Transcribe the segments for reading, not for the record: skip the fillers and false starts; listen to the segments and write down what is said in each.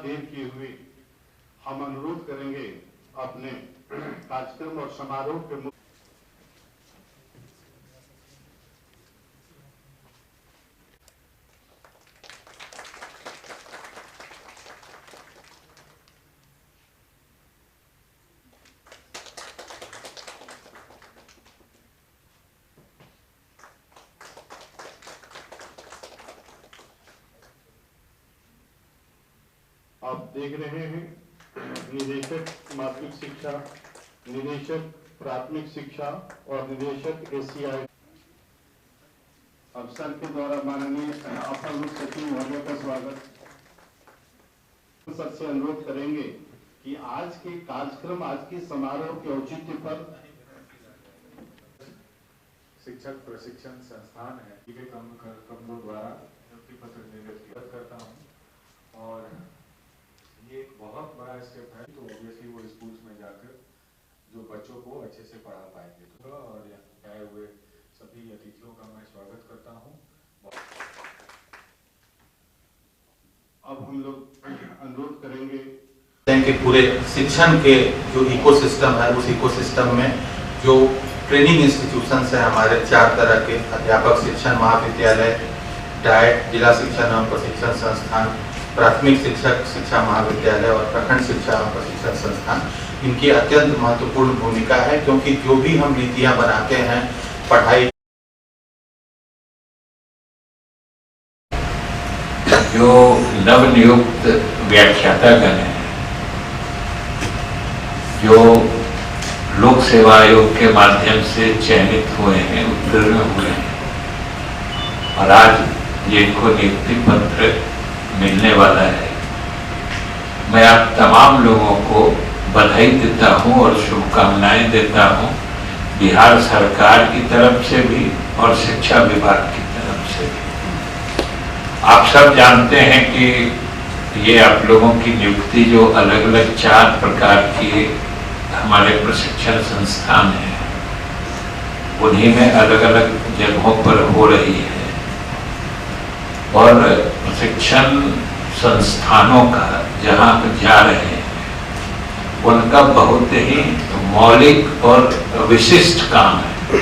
देर किए हुए हम अनुरोध करेंगे अपने कार्यक्रम और समारोह के आप देख रहे हैं निदेशक माध्यमिक शिक्षा, निदेशक प्राथमिक शिक्षा और निदेशक एसीआई अफसर के द्वारा माननीय अपर मुख्य सचिव महोदय का स्वागत। सबसे अनुरोध करेंगे कि आज के कार्यक्रम, आज के समारोह के औचित्य पर शिक्षक प्रशिक्षण संस्थान है के कमों द्वारा नियुक्ति पत्र निर्गत करता हूँ और ये एक बहुत बड़ा स्टेप है। तो ऑब्वियसली वो स्कूल्स में जाकर जो बच्चों को अच्छे से पढ़ा पाएंगे। तो और आए हुए सभी अतिथियों का मैं स्वागत करता हूँ। अब हम लोग अनुरोध करेंगे कि पूरे शिक्षण के जो इकोसिस्टम है, उस इकोसिस्टम में जो ट्रेनिंग इंस्टीट्यूशंस है हमारे 4 तरह के, अध्यापक शिक्षण महाविद्यालय, डाइट जिला शिक्षा एवं प्रशिक्षण संस्थान, प्राथमिक शिक्षक शिक्षा महाविद्यालय और प्रखंड शिक्षा एवं प्रशिक्षण संस्थान, इनकी अत्यंत महत्वपूर्ण भूमिका है। क्योंकि जो भी हम नीतियां बनाते हैं पढ़ाई, जो नवनियुक्त व्याख्यातागण हैं, जो लोक सेवा आयोग के माध्यम से चयनित हुए हैं, उत्तीर्ण हुए हैं और आज जिनको नियुक्ति पत्र मिलने वाला है, मैं आप तमाम लोगों को बधाई देता हूं और शुभकामनाएं देता हूं, बिहार सरकार की तरफ से भी और शिक्षा विभाग की तरफ से भी। आप सब जानते हैं कि ये आप लोगों की नियुक्ति जो अलग अलग 4 प्रकार की हमारे प्रशिक्षण संस्थान हैं, उन्हीं में अलग अलग जगहों पर हो रही है और प्रशिक्षण संस्थानों का जहाँ जा रहे हैं उनका बहुत ही मौलिक और विशिष्ट काम है।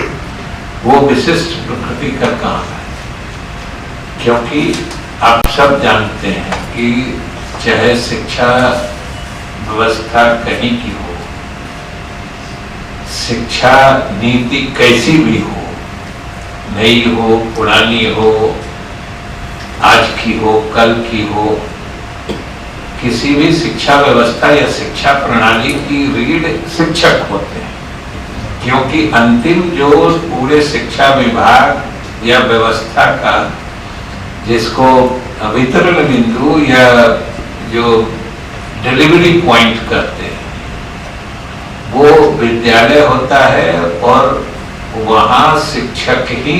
वो विशिष्ट प्रकृति का काम है क्योंकि आप सब जानते हैं कि चाहे शिक्षा व्यवस्था कहीं की हो, शिक्षा नीति कैसी भी हो, नई हो, पुरानी हो, आज की हो, कल की हो, किसी भी शिक्षा व्यवस्था या शिक्षा प्रणाली की रीढ़ शिक्षक होते हैं। क्योंकि अंतिम जो पूरे शिक्षा विभाग या व्यवस्था का जिसको वितरण बिंदु या जो डिलीवरी पॉइंट करते हैं वो विद्यालय होता है और वहाँ शिक्षक ही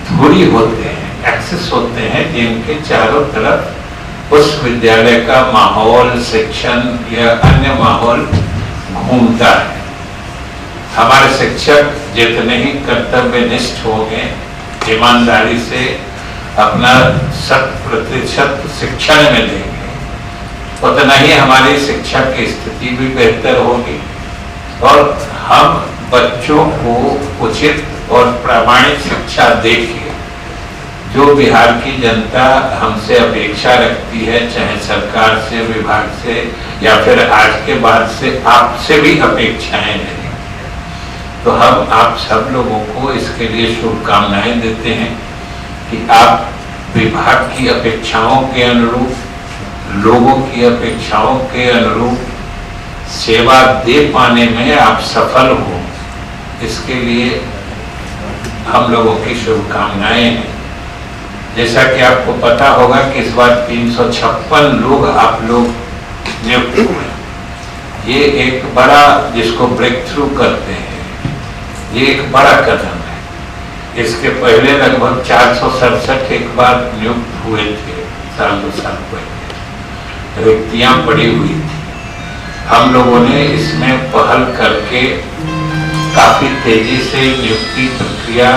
धुरी होते हैं, एक्सेस होते हैं, जिनके चारों तरफ उस विद्यालय का माहौल, शिक्षण या अन्य माहौल घूमता है। हमारे शिक्षक जितने ही कर्तव्यनिष्ठ होंगे, ईमानदारी से अपना 100% शिक्षण में देंगे, उतना ही हमारी शिक्षा की स्थिति भी बेहतर होगी और हम बच्चों को उचित और प्रामाणिक शिक्षा देके जो बिहार की जनता हमसे अपेक्षा रखती है, चाहे सरकार से, विभाग से या फिर आज के बाद से आपसे भी अपेक्षाएं हैं, तो हम आप सब लोगों को इसके लिए शुभकामनाएं देते हैं कि आप विभाग की अपेक्षाओं के अनुरूप, लोगों की अपेक्षाओं के अनुरूप सेवा दे पाने में आप सफल हो। इसके लिए हम लोगों की शुभकामनाएं हैं। जैसा कि आपको पता होगा कि इस बार 356 लोग आप लोग नियुक्त हुए। ये एक बड़ा, जिसको ब्रेक थ्रू करते हैं, ये एक बड़ा कदम है। इसके पहले लगभग 467 एक बार नियुक्त हुए थे, 2 साल पहले रिक्तियां पड़ी हुई थी। हम लोगों ने इसमें पहल करके काफी तेजी से नियुक्ति प्रक्रिया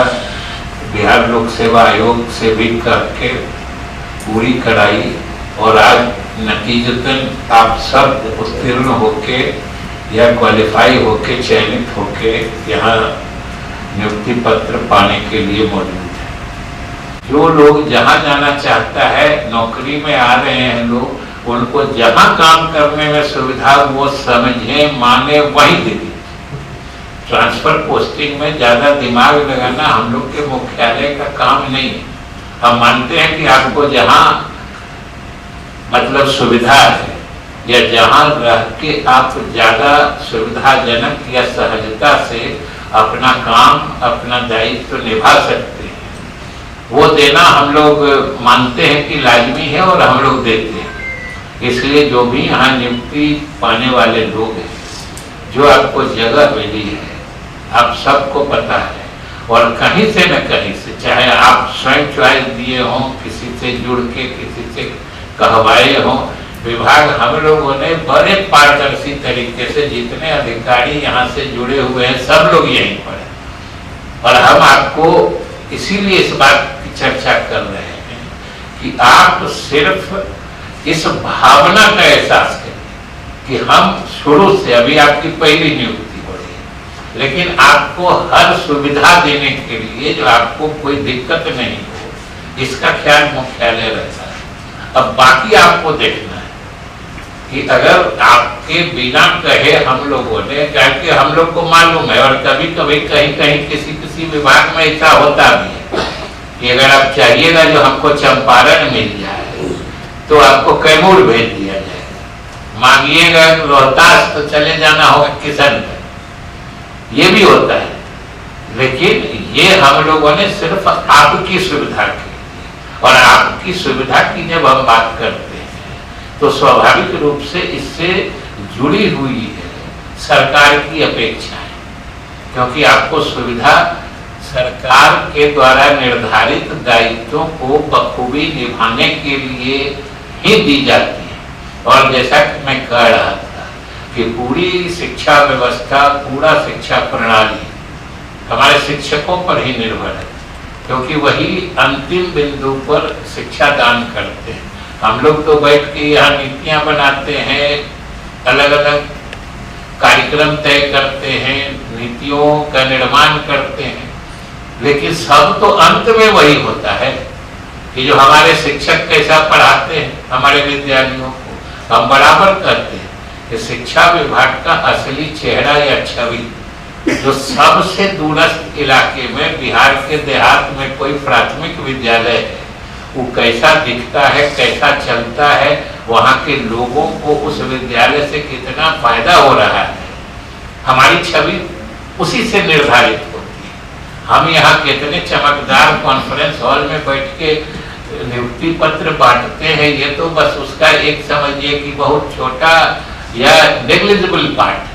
बिहार लोक सेवा आयोग से भी करके पूरी कराई और आज नतीजतन आप सब उत्तीर्ण होके या क्वालिफाई होके चयनित होके यहाँ नियुक्ति पत्र पाने के लिए मौजूद है। जो लोग जहाँ जाना चाहता है, नौकरी में आ रहे हैं लोग, उनको जहाँ काम करने में सुविधा वो समझे माने वही दे दी। ट्रांसफर पोस्टिंग में ज्यादा दिमाग लगाना हम लोग के मुख्यालय का काम नहीं है। हम मानते हैं कि आपको जहाँ मतलब सुविधा है या जहाँ रह के आप ज्यादा सुविधाजनक या सहजता से अपना काम अपना दायित्व निभा सकते हैं, वो देना हम लोग मानते हैं कि लाजमी है और हम लोग देते हैं। इसलिए जो भी यहाँ नियुक्ति पाने वाले लोग हैं, जो आपको जगह मिली है, आप सबको पता है और कहीं से न कहीं से, चाहे आप स्वयं चॉइस दिए हों, किसी से जुड़ के किसी से कहवाए हों, विभाग हम लोगों ने बड़े पारदर्शी तरीके से जितने अधिकारी यहाँ से जुड़े हुए हैं सब लोग यहीं पर हैं। और हम आपको इसीलिए इस बात की चर्चा कर रहे हैं कि आप सिर्फ इस भावना का एहसास करें कि हम शुरू से, अभी आपकी पहली नियुक्ति हो रही है, लेकिन आपको हर सुविधा देने के लिए जो आपको कोई दिक्कत नहीं हो, इसका ख्याल मुख्यालय रहता है। अब बाकी आपको देखना है कि अगर आपके बिना कहे हम लोगों ने, क्योंकि हम लोग को मालूम है और कभी कभी कहीं कहीं किसी किसी विभाग में ऐसा होता भी है कि अगर आप चाहिएगा जो हमको चंपारण मिल जाए तो आपको कैमूर भेज दिया जाएगा, मांगिएगा रोहतास तो चले जाना होगा किशनगंज, ये भी होता है। लेकिन ये हम लोगों ने सिर्फ आपकी सुविधा के लिए, और आपकी सुविधा की जब हम बात करते हैं तो स्वाभाविक रूप से इससे जुड़ी हुई है सरकार की अपेक्षाएं, क्योंकि आपको सुविधा सरकार के द्वारा निर्धारित दायित्वों को बखूबी निभाने के लिए ही दी जाती है। और जैसा कि मैं कह रहा था कि पूरी शिक्षा व्यवस्था, पूरा शिक्षा प्रणाली हमारे शिक्षकों पर ही निर्भर है, क्योंकि वही अंतिम बिंदु पर शिक्षा दान करते हैं। हम लोग तो बैठ के यहाँ नीतियाँ बनाते हैं, अलग अलग कार्यक्रम तय करते हैं, नीतियों का निर्माण करते हैं, लेकिन सब तो अंत में वही होता है कि जो हमारे शिक्षक कैसा पढ़ाते हैं हमारे विद्यार्थियों को। हम बराबर कहते हैं कि शिक्षा विभाग का असली चेहरा या छवि जो सबसे दूरस्थ इलाके में, बिहार के देहात में कोई प्राथमिक विद्यालय है, वो कैसा दिखता है, कैसा चलता है, वहाँ के लोगों को उस विद्यालय से कितना फायदा हो रहा है, हमारी छवि उसी से निर्धारित होती है। हम यहाँ कितने चमकदार कॉन्फ्रेंस हॉल में बैठ के नियुक्ति पत्र बांटते हैं, ये तो बस उसका एक समझिए कि बहुत छोटा या नेग्लिजिबल पार्ट,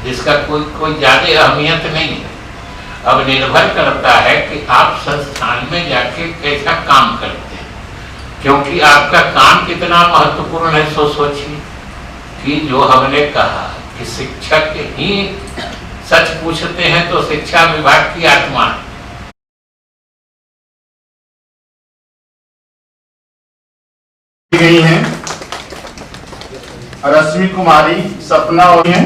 जिसका कोई ज्यादा अहमियत नहीं है। अब निर्भर करता है कि आप संस्थान में जाके कैसा काम करते हैं, क्योंकि आपका काम कितना महत्वपूर्ण है। सोचिए कि जो हमने कहा कि शिक्षक ही सच पूछते हैं तो शिक्षा विभाग की आत्मा गई हैं रश्मि कुमारी, सपना और हैं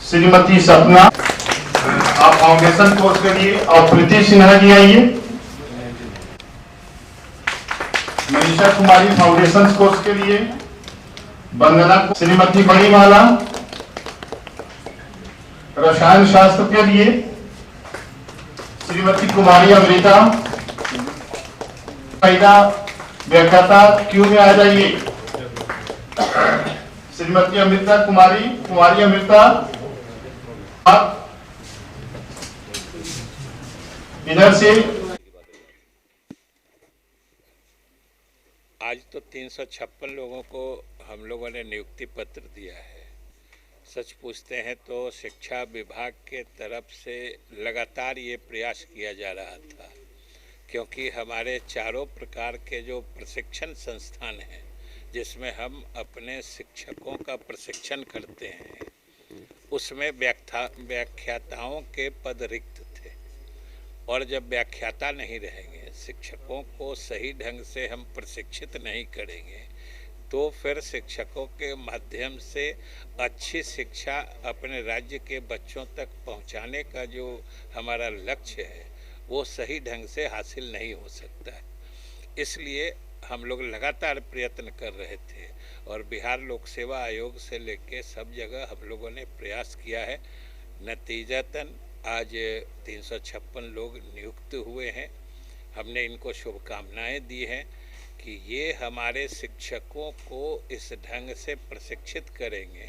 श्रीमती सपना, आप फाउंडेशन कोर्स के लिए, और प्रीति सिन्हा जी आइए। मनीषा कुमारी फाउंडेशन कोर्स के लिए, वंदना श्रीमती बड़ीमाला रसायन शास्त्र के लिए, श्रीमती कुमारी अमृता, महिला व्याख्याता क्यू में आ जाइए, श्रीमती अमृता कुमारी अमृता, इधर से। आज तो 356 लोगों को हम लोगों ने नियुक्ति पत्र दिया है। सच पूछते हैं तो शिक्षा विभाग के तरफ से लगातार ये प्रयास किया जा रहा था, क्योंकि हमारे चारों प्रकार के जो प्रशिक्षण संस्थान हैं जिसमें हम अपने शिक्षकों का प्रशिक्षण करते हैं, उसमें व्याख्याताओं के पद रिक्त थे। और जब व्याख्याता नहीं रहेंगे, शिक्षकों को सही ढंग से हम प्रशिक्षित नहीं करेंगे तो फिर शिक्षकों के माध्यम से अच्छी शिक्षा अपने राज्य के बच्चों तक पहुंचाने का जो हमारा लक्ष्य है वो सही ढंग से हासिल नहीं हो सकता है। इसलिए हम लोग लगातार प्रयत्न कर रहे थे और बिहार लोक सेवा आयोग से लेके सब जगह हम लोगों ने प्रयास किया है। नतीजतन आज 356 लोग नियुक्त हुए हैं। हमने इनको शुभकामनाएं दी हैं कि ये हमारे शिक्षकों को इस ढंग से प्रशिक्षित करेंगे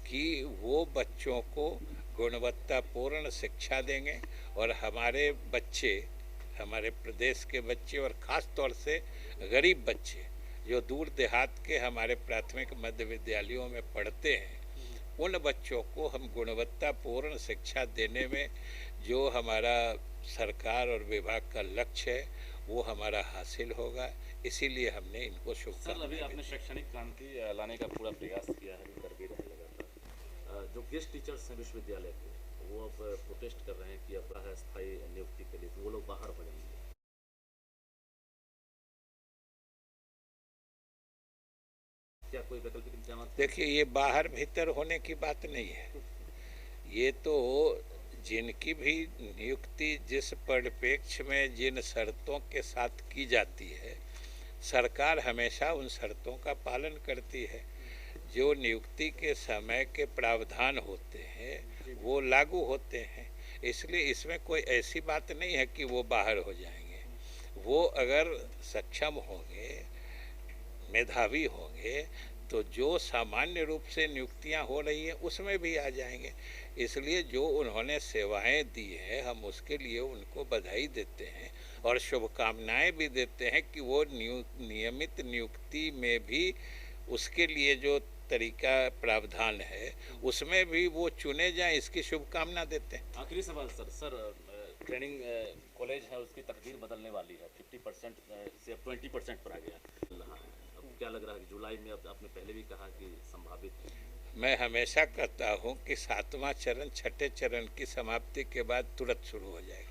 कि वो बच्चों को गुणवत्तापूर्ण शिक्षा देंगे और हमारे बच्चे, हमारे प्रदेश के बच्चे और ख़ास तौर से गरीब बच्चे जो दूर देहात के हमारे प्राथमिक मध्य विद्यालयों में पढ़ते हैं, उन बच्चों को हम गुणवत्तापूर्ण शिक्षा देने में जो हमारा सरकार और विभाग का लक्ष्य है वो हमारा हासिल होगा। इसीलिए हमने इनको शुभकामनाएं। अभी आपने शैक्षणिक क्रांति लाने का पूरा प्रयास किया है, कर भी रहे लगातार। जो गेस्ट टीचर्स हैं विश्वविद्यालय के, वो अब प्रोटेस्ट कर रहे हैं कि अब है स्थायी नियुक्ति के लिए, तो वो लोग बाहर पड़ेंगे। क्या कोई वैकल्पिक इंतजाम? देखिए, ये बाहर भीतर होने की बात नहीं है। ये तो जिनकी भी नियुक्ति जिस परिप्रेक्ष्य में जिन शर्तों के साथ की जाती है, सरकार हमेशा उन शर्तों का पालन करती है। जो नियुक्ति के समय के प्रावधान होते हैं वो लागू होते हैं। इसलिए इसमें कोई ऐसी बात नहीं है कि वो बाहर हो जाएंगे। वो अगर सक्षम होंगे, मेधावी होंगे तो जो सामान्य रूप से नियुक्तियां हो रही हैं उसमें भी आ जाएंगे। इसलिए जो उन्होंने सेवाएं दी हैं हम उसके लिए उनको बधाई देते हैं और शुभकामनाएं भी देते हैं कि वो नियमित नियुक्ति में भी उसके लिए जो तरीका प्रावधान है उसमें भी वो चुने जाएं, इसकी शुभकामना देते हैं। आखिरी सवाल सर, ट्रेनिंग कॉलेज है उसकी तकदीर बदलने वाली है, 50% से 20% पर आ गया। अब क्या लग रहा है कि जुलाई में, अब आपने पहले भी कहा कि संभावित, मैं हमेशा कहता हूं कि 7वां चरण 6ठे चरण की समाप्ति के बाद तुरंत शुरू हो जाएगा।